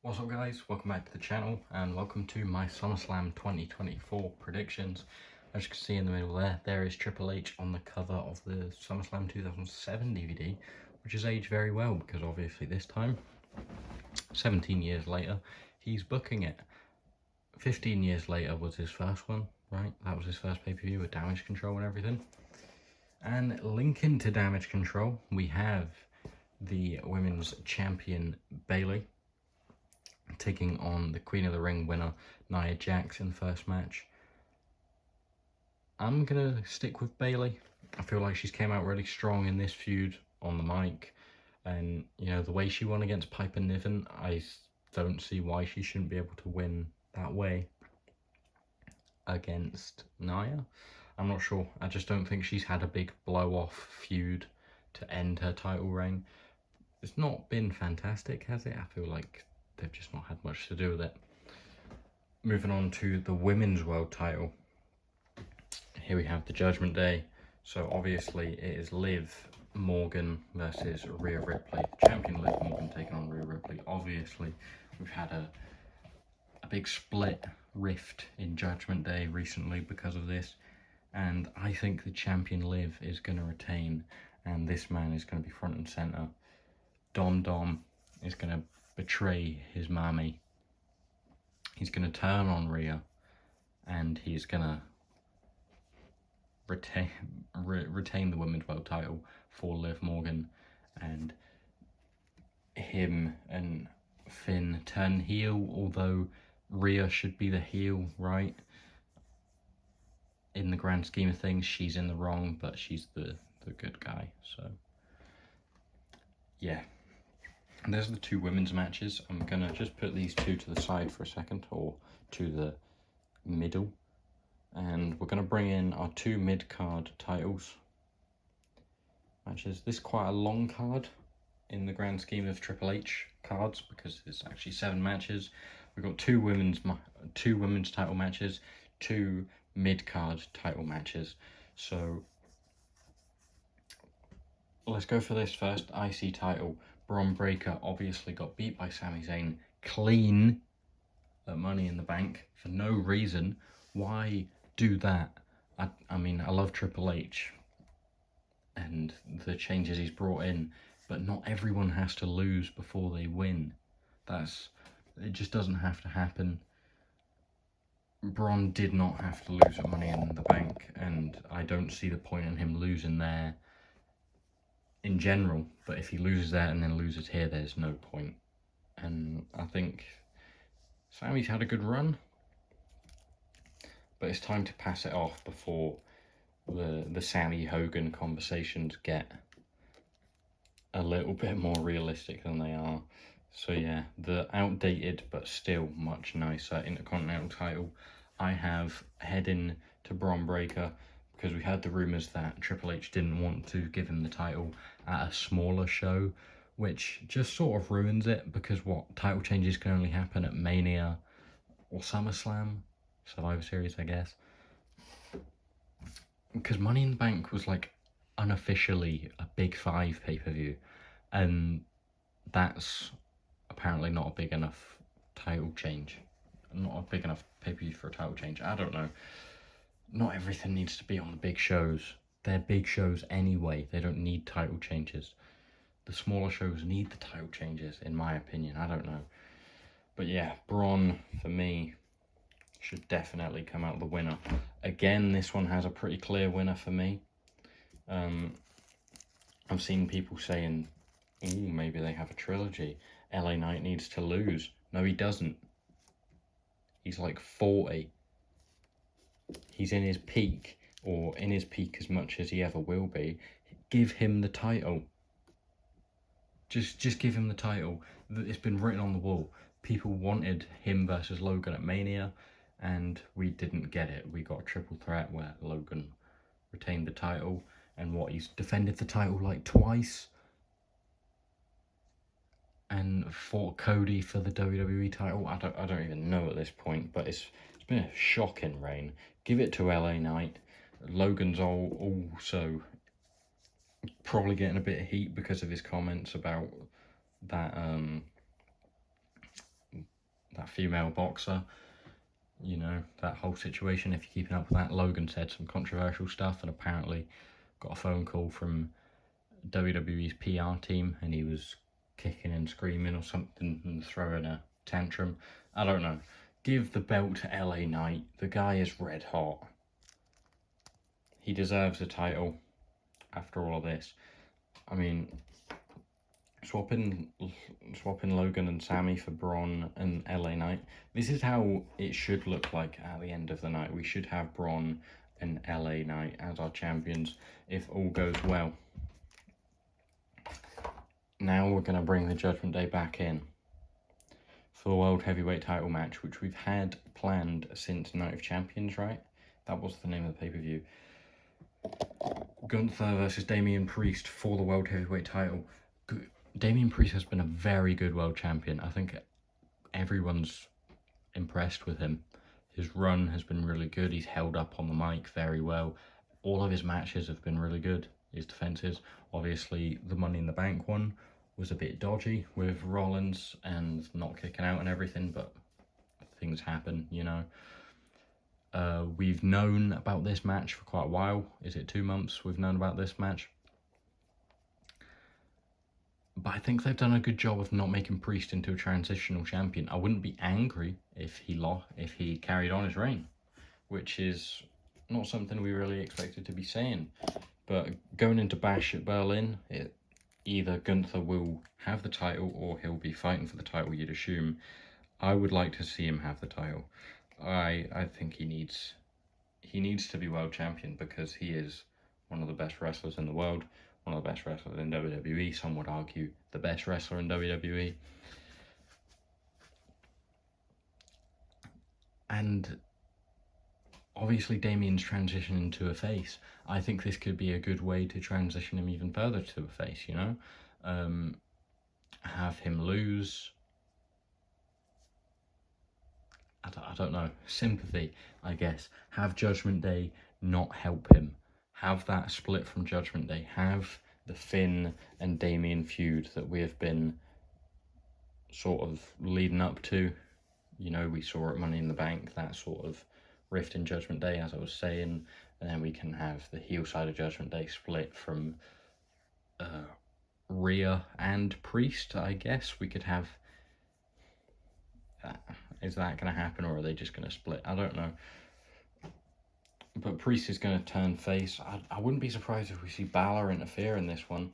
What's up guys, welcome back to the channel and welcome to my SummerSlam 2024 predictions. As you can see in the middle there is Triple H on the cover of the SummerSlam 2007 DVD, which has aged very well because obviously this time, 17 years later, he's booking it. 15 years later was his first one, right? That was his first pay-per-view with Damage Control and everything. And linking to Damage Control, we have the Women's Champion Bayley taking on the Queen of the Ring winner, Nia Jax, in the first match. I'm going to stick with Bayley. I feel like she's came out really strong in this feud on the mic. And, you know, the way she won against Piper Niven, I don't see why she shouldn't be able to win that way against Nia. I'm not sure. I just don't think she's had a big blow-off feud to end her title reign. It's not been fantastic, has it? I feel like they've just not had much to do with it. Moving on to the women's world title. Here we have the Judgment Day. So obviously it is Liv Morgan versus Rhea Ripley. Champion Liv Morgan taking on Rhea Ripley. Obviously we've had a big split rift in Judgment Day recently because of this. And I think the champion Liv is going to retain. And this man is going to be front and centre. Dom is going to betray his mommy. He's going to turn on Rhea, and he's going to retain the women's world title for Liv Morgan, and him and Finn turn heel, although Rhea should be the heel, right? In the grand scheme of things, she's in the wrong, but she's the good guy, so yeah. And there's the two women's matches. I'm going to just put these two to the side for a second, or to the middle. And we're going to bring in our two mid-card titles matches. This is quite a long card in the grand scheme of Triple H cards because it's actually 7 matches. We've got two women's title matches, 2 mid-card title matches. So let's go for this first IC title. Bron Breakker obviously got beat by Sami Zayn clean at Money in the Bank for no reason. Why do that? I mean, I love Triple H and the changes he's brought in, but not everyone has to lose before they win. It just doesn't have to happen. Bron did not have to lose at Money in the Bank, and I don't see the point in him losing there in general, but if he loses there and then loses here, there's no point. And I think Sami's had a good run, but it's time to pass it off before the Sami Hogan conversations get a little bit more realistic than they are. So yeah, the outdated but still much nicer Intercontinental title I have heading to Bron Breakker, because we heard the rumours that Triple H didn't want to give him the title at a smaller show, which just sort of ruins it, because title changes can only happen at Mania or SummerSlam, Survivor Series, I guess. Because Money in the Bank was like unofficially a Big 5 pay-per-view, and that's apparently not a big enough title change. Not a big enough pay-per-view for a title change. I don't know. Not everything needs to be on the big shows. They're big shows anyway. They don't need title changes. The smaller shows need the title changes, in my opinion. I don't know. But yeah, Bron, for me, should definitely come out the winner. Again, this one has a pretty clear winner for me. I've seen people saying, ooh, maybe they have a trilogy. LA Knight needs to lose. No, he doesn't. He's like 40. He's in his peak, or in his peak as much as he ever will be. Give him the title. Just give him the title. It's been written on the wall. People wanted him versus Logan at Mania, and we didn't get it. We got a triple threat where Logan retained the title, and he's defended the title like twice, and fought Cody for the WWE title. I don't even know at this point, but it's been a shocking reign. Give it to LA Knight. Logan's also probably getting a bit of heat because of his comments about that that female boxer. You know, that whole situation, if you're keeping up with that. Logan said some controversial stuff and apparently got a phone call from WWE's PR team and he was kicking and screaming or something and throwing a tantrum. I don't know. Give the belt to LA Knight. The guy is red hot. He deserves a title after all of this. I mean, swapping Logan and Sammy for Braun and LA Knight. This is how it should look like at the end of the night. We should have Braun and LA Knight as our champions if all goes well. Now we're going to bring the Judgment Day back in for the World Heavyweight title match, which we've had planned since Night of Champions, right? That was the name of the pay-per-view. Gunther versus Damian Priest for the World Heavyweight title. Damian Priest has been a very good world champion. I think everyone's impressed with him. His run has been really good. He's held up on the mic very well. All of his matches have been really good. His defenses, obviously the Money in the Bank one was a bit dodgy with Rollins and not kicking out and everything, but things happen, you know. We've known about this match for quite a while. Is it 2 months we've known about this match? But I think they've done a good job of not making Priest into a transitional champion. I wouldn't be angry if he carried on his reign, which is not something we really expected to be saying. But going into Bash at Berlin, either Gunther will have the title or he'll be fighting for the title, you'd assume. I would like to see him have the title. I think he needs to be world champion because he is one of the best wrestlers in the world, one of the best wrestlers in WWE. Some would argue the best wrestler in WWE. And obviously Damian's transition into a face. I think this could be a good way to transition him even further to a face, you know? Have him lose. I don't know. Sympathy, I guess. Have Judgment Day not help him. Have that split from Judgment Day. Have the Finn and Damian feud that we have been sort of leading up to. You know, we saw at Money in the Bank, that sort of rift in Judgment Day, as I was saying, and then we can have the heel side of Judgment Day split from Rhea and Priest, I guess. We could have... is that going to happen, or are they just going to split? I don't know. But Priest is going to turn face. I wouldn't be surprised if we see Balor interfere in this one.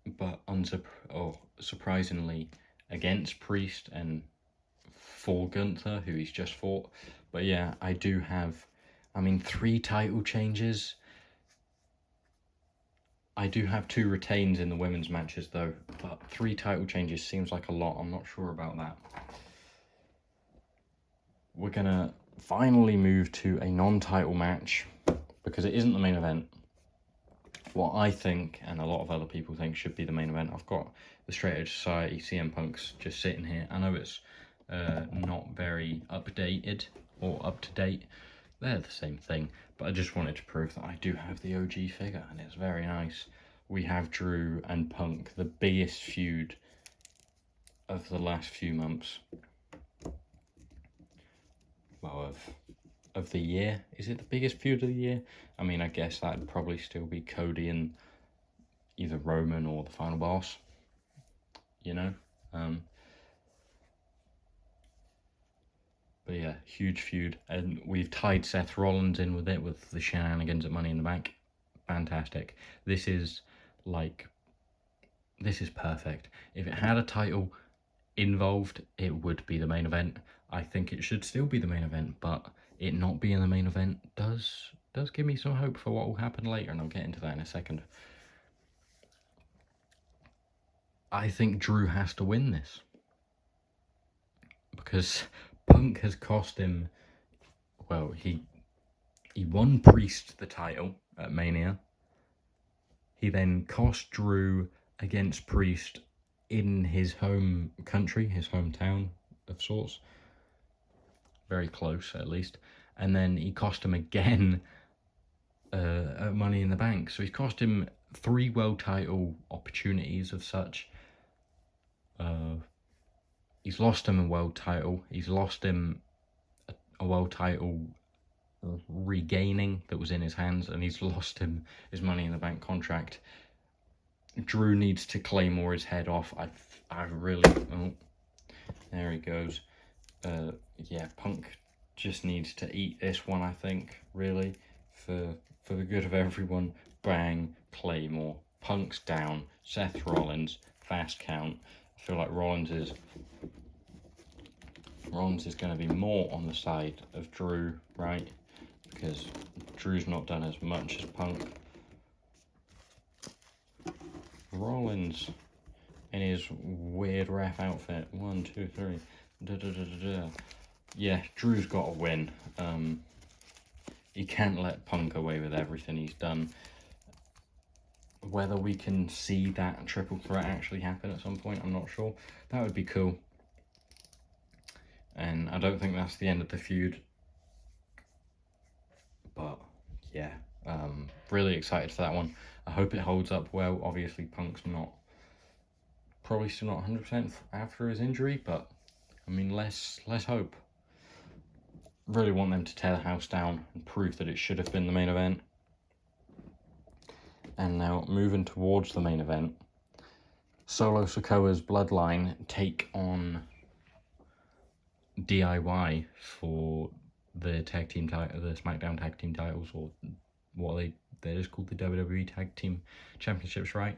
But surprisingly, against Priest and for Gunther, who he's just fought. But yeah, I do have, 3 title changes. I do have 2 retains in the women's matches though, but 3 title changes seems like a lot. I'm not sure about that. We're gonna finally move to a non-title match because it isn't the main event. What I think, and a lot of other people think, should be the main event. I've got the Straight Edge Society, CM Punk's just sitting here. I know it's not very updated or up to date. They're the same thing, but I just wanted to prove that I do have the OG figure, and it's very nice. We have Drew and Punk, the biggest feud of the last few months. Well, of the year. Is it the biggest feud of the year? I guess that'd probably still be Cody and either Roman or the Final Boss, you know? But yeah, huge feud. And we've tied Seth Rollins in with it, with the shenanigans at Money in the Bank. Fantastic. This is perfect. If it had a title involved, it would be the main event. I think it should still be the main event, but it not being the main event does give me some hope for what will happen later, and I'll get into that in a second. I think Drew has to win this because Punk has cost him, well, he won Priest the title at Mania. He then cost Drew against Priest in his home country, his hometown of sorts. Very close, at least. And then he cost him again at Money in the Bank. So he's cost him 3 world title opportunities of such. He's lost him a world title. He's lost him a world title regaining that was in his hands, and he's lost him his Money in the Bank contract. Drew needs to Claymore his head off. I really... Oh, there he goes. Yeah, Punk just needs to eat this one, I think, really, for the good of everyone. Bang, Claymore. Punk's down. Seth Rollins, fast count. I feel like Rollins is going to be more on the side of Drew, right? Because Drew's not done as much as Punk. Rollins in his weird ref outfit. 1, 2, 3. Da, da, da, da, da. Yeah, Drew's got to win. He can't let Punk away with everything he's done. Whether we can see that triple threat actually happen at some point, I'm not sure. That would be cool. And I don't think that's the end of the feud. But yeah, really excited for that one. I hope it holds up well. Obviously, Punk's probably still not 100% after his injury, but I mean, let's hope. Really want them to tear the house down and prove that it should have been the main event. And now moving towards the main event, Solo Sikoa's Bloodline take on DIY for the tag team title, the SmackDown tag team titles, or what they're just called the WWE Tag Team Championships, right?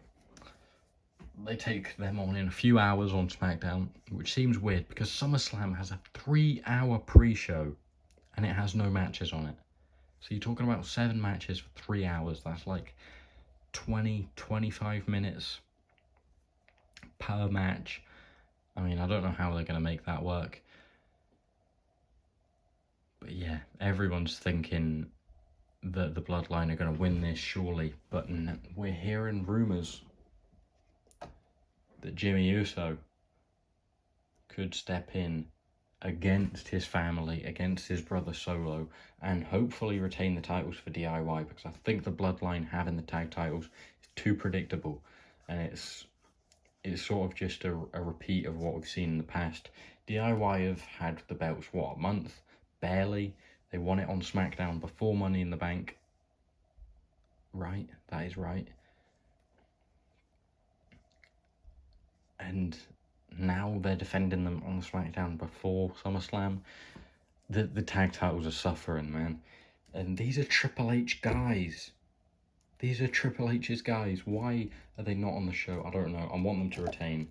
They take them on in a few hours on SmackDown, which seems weird because SummerSlam has a 3-hour pre-show and it has no matches on it. So you're talking about 7 matches for 3 hours. That's like 20-25 minutes per match. I mean, I don't know how they're going to make that work. But yeah, everyone's thinking that the Bloodline are going to win this, surely. But we're hearing rumours that Jimmy Uso could step in against his family, against his brother Solo, and hopefully retain the titles for DIY, because I think the Bloodline having the tag titles is too predictable, and it's sort of just a repeat of what we've seen in the past. DIY have had the belts, what, a month? Barely. They won it on SmackDown before Money in the Bank. Right, that is right. And now they're defending them on SmackDown before SummerSlam. The tag titles are suffering, man. And these are Triple H guys. These are Triple H's guys. Why are they not on the show? I don't know. I want them to retain.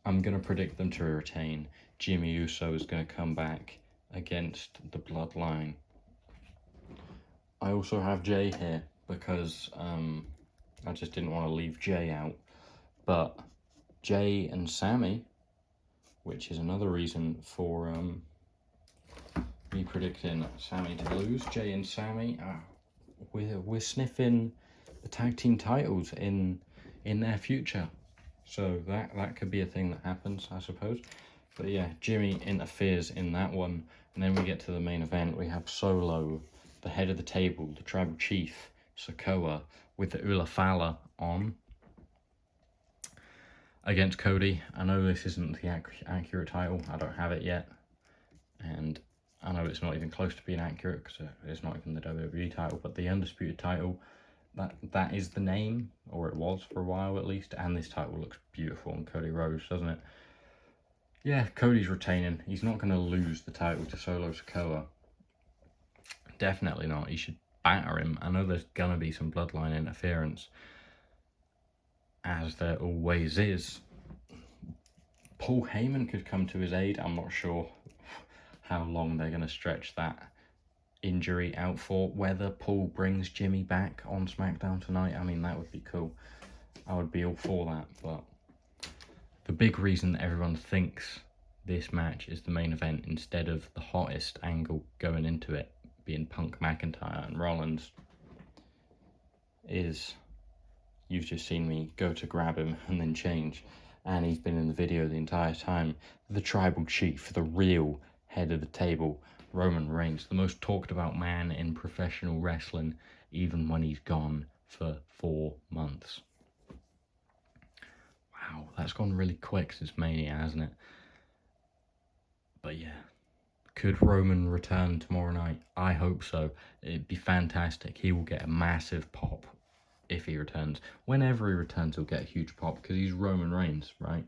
I'm going to predict them to retain. Jimmy Uso is going to come back against the Bloodline. I also have Jay here because I just didn't want to leave Jay out. But Jay and Sammy, which is another reason for me predicting Sammy to lose. Jay and Sammy, we're sniffing the tag team titles in their future, so that could be a thing that happens, I suppose. But yeah, Jimmy interferes in that one, and then we get to the main event. We have Solo, the head of the table, the tribal chief, Sikoa, with the Ulafala on, against Cody. I know this isn't the accurate title. I don't have it yet, and I know it's not even close to being accurate because it's not even the WWE title, but the Undisputed title, that is the name, or it was for a while at least, and this title looks beautiful on Cody Rhodes, doesn't it? Yeah, Cody's retaining. He's not going to lose the title to Solo Sikoa. Definitely not. He should batter him. I know there's going to be some Bloodline interference, as there always is. Paul Heyman could come to his aid. I'm not sure how long they're going to stretch that injury out for. Whether Paul brings Jimmy back on SmackDown tonight, I mean, that would be cool. I would be all for that. But the big reason that everyone thinks this match is the main event instead of the hottest angle going into it being Punk, McIntyre and Rollins is you've just seen me go to grab him and then change, and he's been in the video the entire time. The tribal chief, the real head of the table, Roman Reigns, the most talked about man in professional wrestling, even when he's gone for 4 months. Wow, that's gone really quick since Mania, hasn't it? But yeah, could Roman return tomorrow night? I hope so. It'd be fantastic. He will get a massive pop if he returns. Whenever he returns, he'll get a huge pop because he's Roman Reigns, right?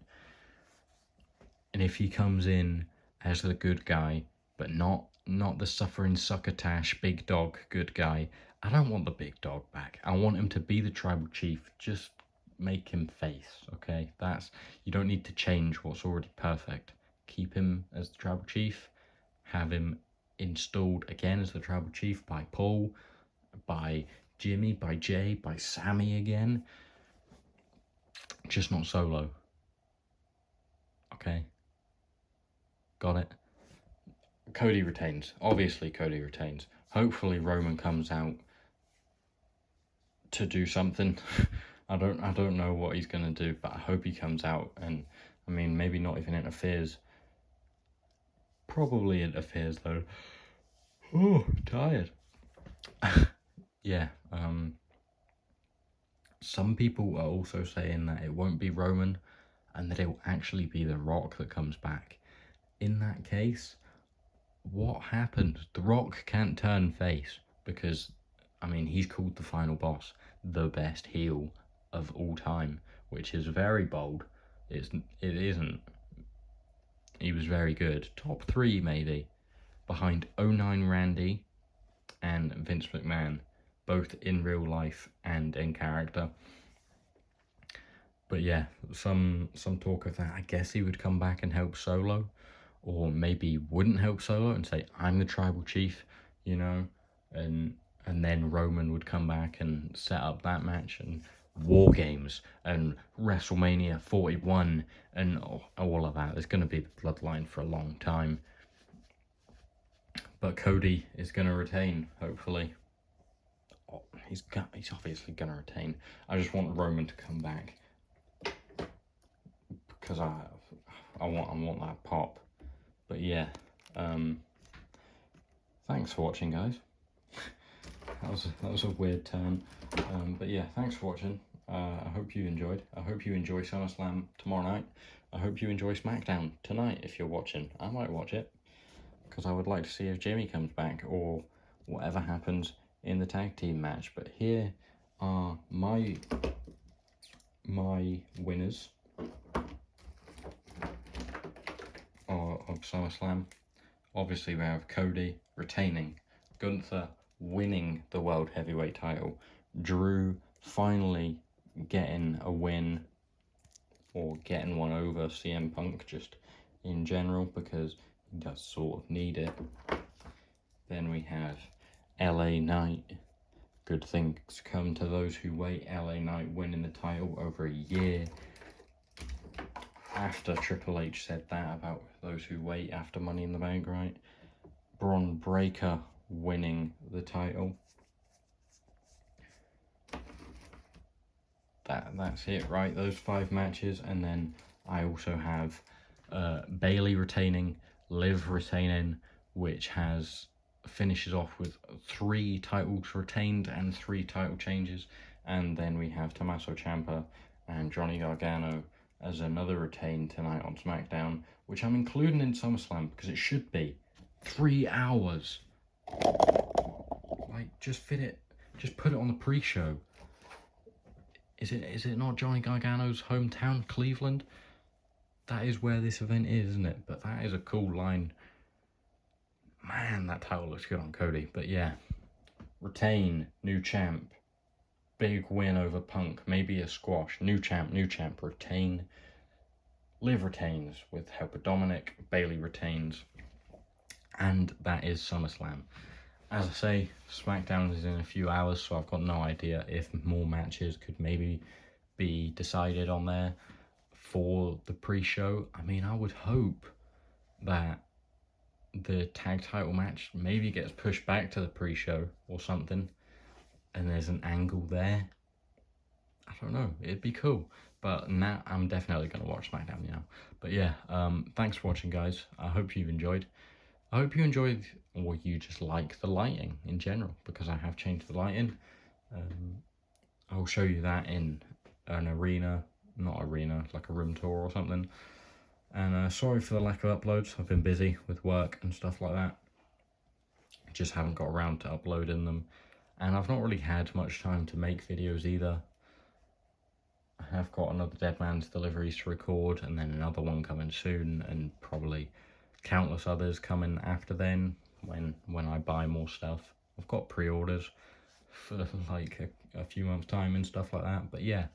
And if he comes in as the good guy, but not the suffering succotash big dog good guy, I don't want the big dog back. I want him to be the tribal chief. Just make him face, okay? You don't need to change what's already perfect. Keep him as the tribal chief. Have him installed again as the tribal chief by Paul, by Jimmy, by Jay, by Sammy again. Just not Solo. Okay? Got it? Cody retains. Obviously, Cody retains. Hopefully, Roman comes out to do something. I don't know what he's gonna do, but I hope he comes out and, I mean, maybe not even interferes. Probably interferes though. Oh, tired. Yeah. Some people are also saying that it won't be Roman, and that it will actually be The Rock that comes back. In that case, what happened? The Rock can't turn face because, I mean, he's called the final boss, the best heel of all time, which is very bold. It isn't. He was very good. Top 3 maybe, behind 09 Randy and Vince McMahon, both in real life and in character. But yeah, some talk of that. I guess he would come back and help Solo, or maybe wouldn't help Solo and say, I'm the tribal chief, you know, and then Roman would come back and set up that match, and War Games and WrestleMania 41 and all of that. There's going to be the bloodline for a long time. But Cody is going to retain, hopefully. Oh, he's obviously going to retain. I just want Roman to come back because I want that pop. But yeah, thanks for watching, guys. That was a weird turn, but yeah, thanks for watching. I hope you enjoyed. I hope you enjoy SummerSlam tomorrow night. I hope you enjoy SmackDown tonight if you're watching. I might watch it because I would like to see if Jimmy comes back or whatever happens in the tag team match. But here are my winners of SummerSlam. Obviously, we have Cody retaining, Gunther winning the World Heavyweight title, Drew finally getting a win, or getting one over CM Punk just in general, because he does sort of need it. Then we have LA Knight. Good things come to those who wait. LA Knight winning the title over a year after Triple H said that about those who wait after Money in the Bank, right? Braun Breaker winning the title. That's it, right? Those 5 matches. And then I also have Bayley retaining, Liv retaining, which finishes off with 3 titles retained and 3 title changes. And then we have Tommaso Ciampa and Johnny Gargano as another retain tonight on SmackDown, which I'm including in SummerSlam because it should be 3 hours. Like, just fit it, just put it on the pre-show. Is it not Johnny Gargano's hometown, Cleveland? That is where this event is, isn't it? But that is a cool line. Man, that title looks good on Cody. But yeah, retain, new champ. Big win over Punk, maybe a squash. New champ, retain. Liv retains with help of Dominic. Bayley retains. And that is SummerSlam. As I say, SmackDown is in a few hours, so I've got no idea if more matches could maybe be decided on there for the pre-show. I mean, I would hope that the tag title match maybe gets pushed back to the pre-show or something, and there's an angle there. I don't know, it'd be cool. But now I'm definitely going to watch SmackDown now. But yeah, thanks for watching, guys. I hope you've enjoyed. I hope you enjoyed, or you just like the lighting in general, because I have changed the lighting. I'll show you that in an arena, not arena, like a room tour or something. And sorry for the lack of uploads. I've been busy with work and stuff like that. Just haven't got around to uploading them. And I've not really had much time to make videos either. I have got another Dead Man's Deliveries to record, and then another one coming soon, and probably countless others coming after then when I buy more stuff. I've got pre-orders for like a few months time and stuff like that. But yeah,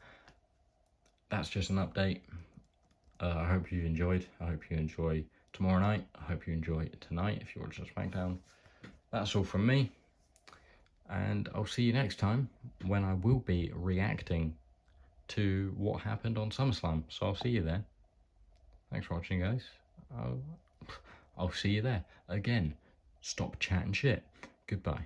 that's just an update. I hope you enjoyed. I hope you enjoy tomorrow night. I hope you enjoy tonight if you watch the SmackDown. That's all from me, and I'll see you next time when I will be reacting to what happened on SummerSlam. So I'll see you there. Thanks for watching, guys. I'll see you there. Again, stop chatting shit. Goodbye.